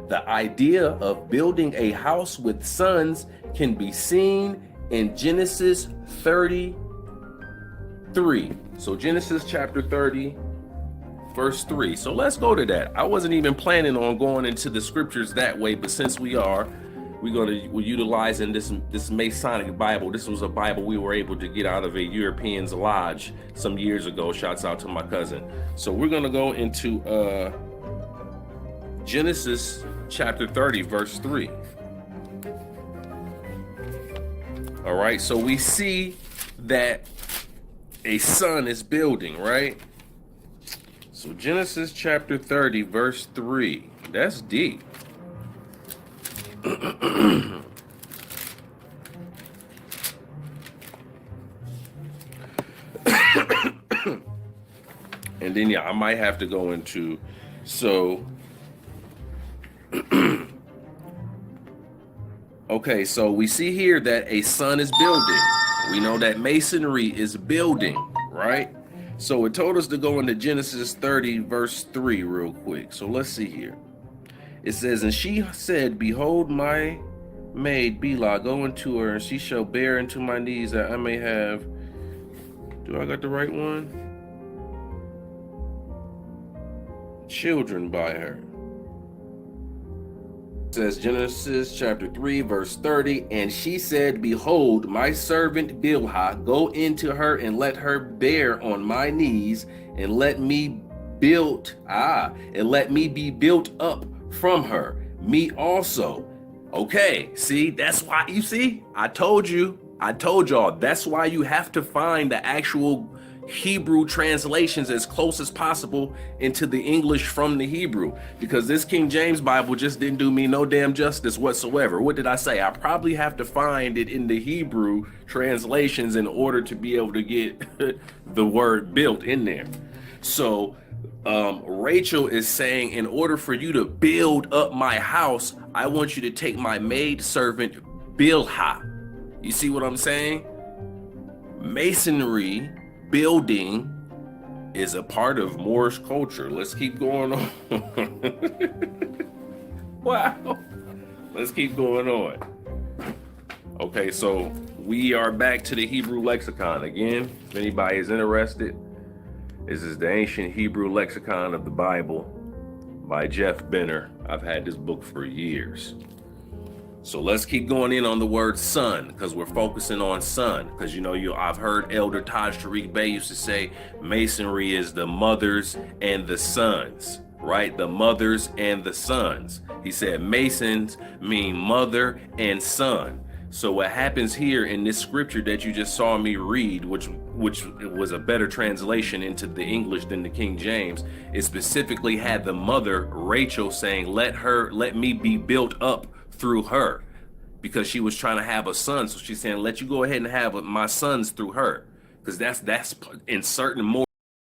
The idea of building a house with sons can be seen in Genesis 33. So Genesis chapter 30, verse 3. So let's go to that. I wasn't even planning on going into the scriptures that way, but since we're utilizing this Masonic Bible. This was a Bible we were able to get out of a European's lodge some years ago. Shouts out to my cousin. So we're gonna go into Genesis chapter 30, verse 3. All right, so we see that a son is building, right? So Genesis chapter 30, verse 3. That's deep. And then I might have to go into okay, so we see here that a son is building. We know that masonry is building, right? So it told us to go into Genesis 30 verse 3 real quick. So let's see here. It says, and she said, behold, my maid Bela, go into her, and she shall bear into my knees that I may have. Do I got the right one? Children by her. It says Genesis chapter 3 verse 30, and she said, behold, my servant Bilhah, go into her and let her bear on my knees, and let me be built up from her, me also. Okay, see, that's why, you see, I told y'all, that's why you have to find the actual Hebrew translations as close as possible into the English from the Hebrew, because this King James Bible just didn't do me no damn justice whatsoever. What did I say? I probably have to find it in the Hebrew translations in order to be able to get the word built in there. So Rachel is saying, in order for you to build up my house, I want you to take my maid servant Bilhah. You see what I'm saying? Masonry building is a part of Moorish culture. Let's keep going on. Wow. Let's keep going on. Okay, so we are back to the Hebrew lexicon again. If anybody is interested, this is the Ancient Hebrew Lexicon of the Bible by Jeff Benner. I've had this book for years. So let's keep going in on the word son, because we're focusing on son. Because I've heard Elder Taj Tariq Bey used to say masonry is the mothers and the sons, right? The mothers and the sons. He said masons mean mother and son. So what happens here in this scripture that you just saw me read, which was a better translation into the English than the King James, it specifically had the mother, Rachel, saying, let me be built up through her, because she was trying to have a son. So she's saying, let you go ahead and have my sons through her, because that's in certain more